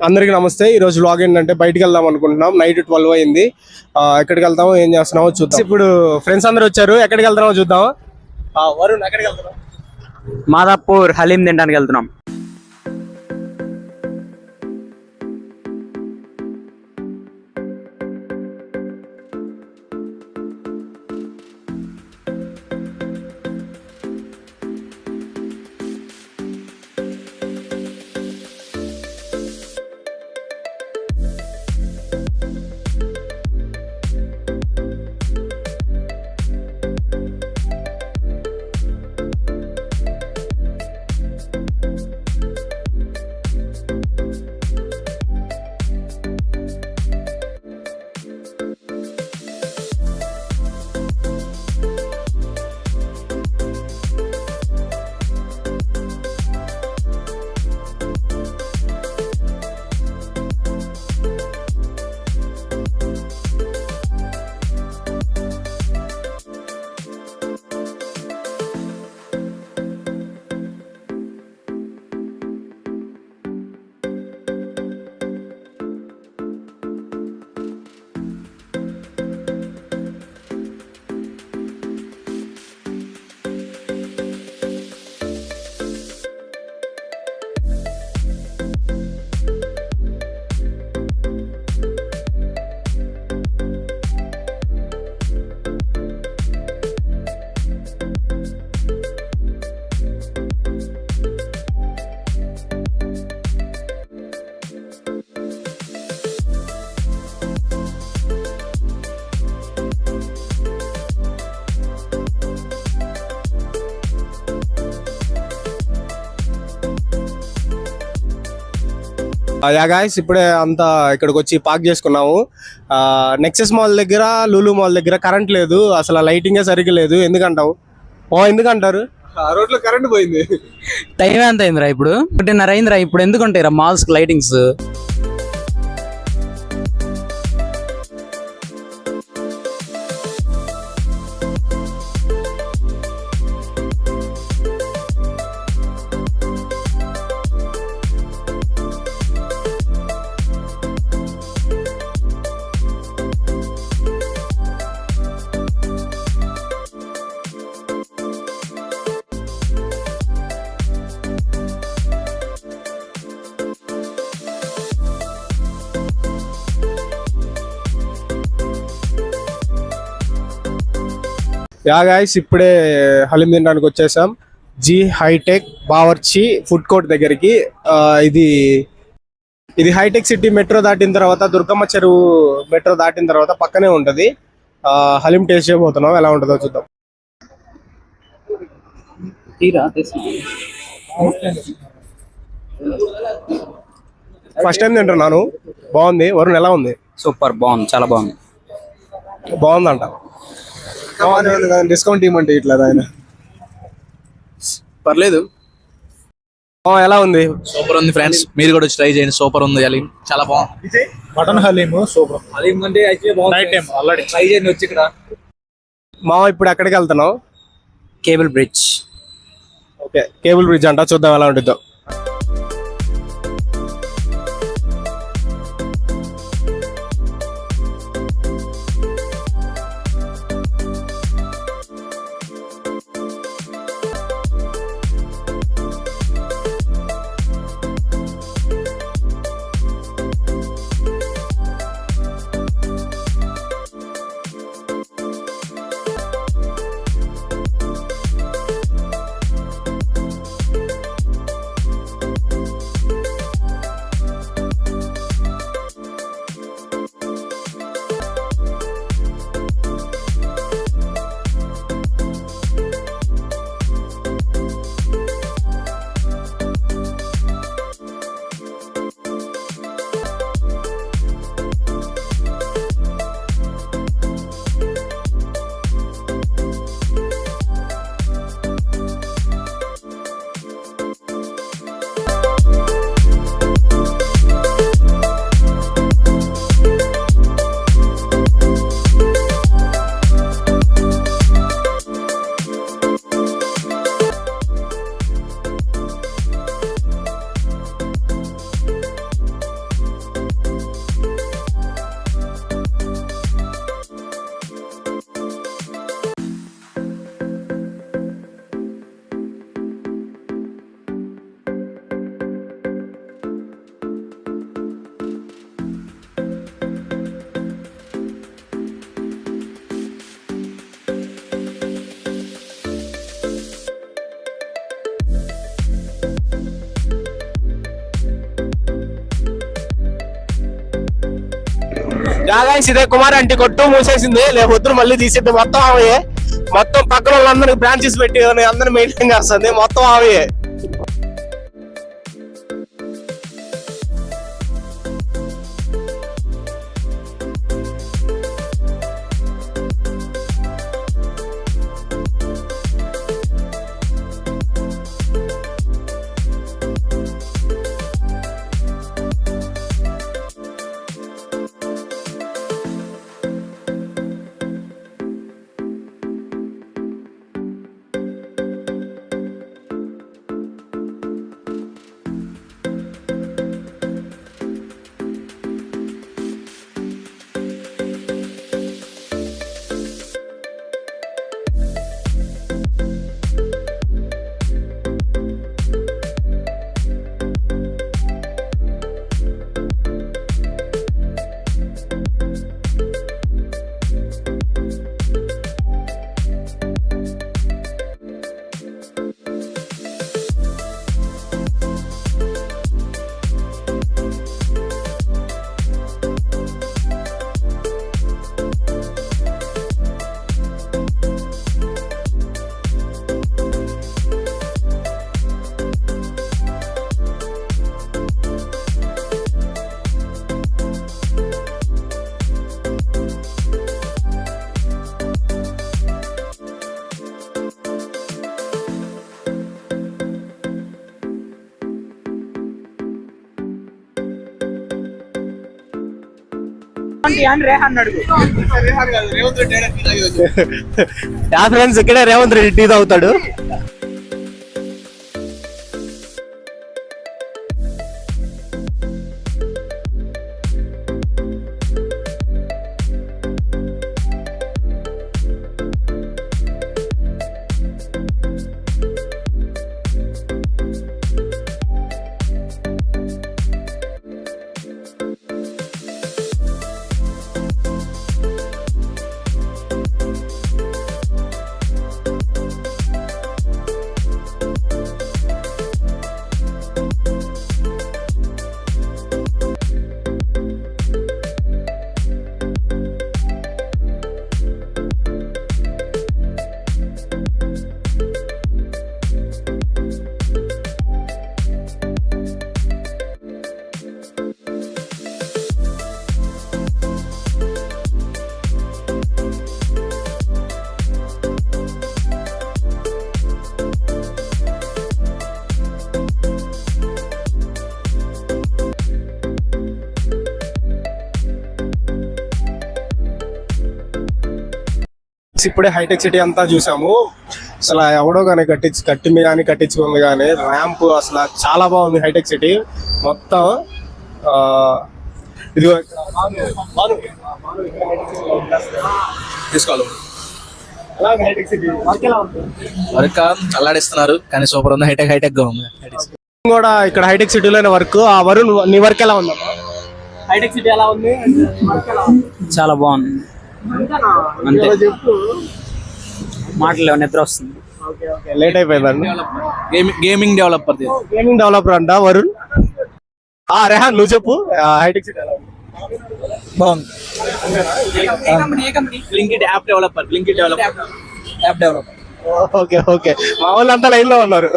అందరికీ నమస్తే. ఈ రోజు వ్లాగ్ ఏంటంటే బయటికి వెళ్దాం అనుకుంటున్నాం. నైట్ 12 అయింది. ఎక్కడికి వెళ్తామో ఏం చేస్తున్నామో చూద్దాం. ఇప్పుడు ఫ్రెండ్స్ అందరూ వచ్చారు. ఎక్కడికి వెళ్తామో చూద్దాం. వరుణ్ ఎక్కడికి వెళ్తున్నాం? మాదాపూర్ హలీం తినడానికి వెళ్తున్నాం. గాయ్స్ ఇప్పుడే అంతా ఇక్కడికి వచ్చి పార్క్ చేసుకున్నాము. నెక్సెస్ మాల్ దగ్గర, లూలు మాల్ దగ్గర కరెంట్ లేదు. అసలు లైటింగే సరిగ్గా లేదు. ఎందుకంటావు? ఎందుకంటారు? రోడ్లో కరెంట్ పోయింది. టైం ఎంత అయిందిరా? ఇప్పుడు 1:30 అయిందిరా. ఇప్పుడు ఎందుకు ఉంటాయి మాల్స్ లైటింగ్స్? గాయ్స్ ఇప్పుడే హలీం తినడానికి వచ్చేసాం. జీ హైటెక్ బావర్చి ఫుడ్ కోర్ట్ దగ్గరికి. ఇది హైటెక్ సిటీ మెట్రో దాటిన తర్వాత, దుర్గమ్మ చెరువు మెట్రో దాటిన తర్వాత పక్కనే ఉంటది. హలీం టేస్ట్ చేయబోతున్నాం. ఎలా ఉంటుందో చూద్దాం. ఫస్ట్ టైం తింటున్నాను. బాగుంది. వరుణ్ ఎలా ఉంది? సూపర్, బాగుంది, చాలా బాగుంది. బాగుందంట. డిస్కౌంట్ ఇవ్వమంటే ఇట్లా ఆయన పర్లేదు. ఎలా ఉంది? సూపర్ ఉంది ఫ్రెండ్స్, మీరు కూడా ట్రై చేయండి. సూపర్ ఉంది హలీం, చాలా బాగుంది. Mutton haleem super. హలీం అంటే ఆల్రెడీ ట్రై చేయండి వచ్చి ఇక్కడ. ఇప్పుడు ఎక్కడికి వెళ్తున్నావు? Cable bridge. Okay, cable bridge అంట. చూద్దాం ఎలా ఉంటుందో. జాగాయస్ ఇదే కుమార్ అంటే కొట్టు మూసేసింది, లేకపోతే మళ్ళీ తీసేది. మొత్తం ఆమె, మొత్తం పక్కన వాళ్ళందరికి బ్రాంచెస్ పెట్టి అందరిని మెయింటైన్ చేస్తుంది, మొత్తం ఆమె. ఫ్రెండ్స్ ఇక్కడే రేవంత్ రెడ్డి టీ తాగుతాడు. ఇప్పుడే హైటెక్ సిటీ అంతా చూసాము. అసలు ఎవడో కానీ కట్టింది కానీ కట్టించుకుంది కానీ ర్యాంప్ అసలు చాలా బాగుంది హైటెక్ సిటీ మొత్తం. ఇది తీసుకోవాలి హైటెక్ సిటీ వర్క్ చల్లాడిస్తున్నారు కానీ సూపర్ ఉంది. హైటెక్ గా ఉంది. కూడా ఇక్కడ హైటెక్ సిటీలోనే వర్క్. ఆ వరుణ్ నీ వర్క్ ఎలా ఉందమ్మా? హైటెక్ సిటీ ఎలా ఉంది? చాలా బాగుంది. అంతే, మాటలు నిద్ర వస్తుంది. లేట్ అయిపోయిందండి. గేమింగ్ డెవలపర్ అంట వరుణ్. రెహాన్ నువ్వు చెప్పు, హైటెక్ సిటీ ఎలా ఉంది? బాగుంది. App developer. ఓకే మా వాళ్ళంతా లైన్ లో ఉన్నారు.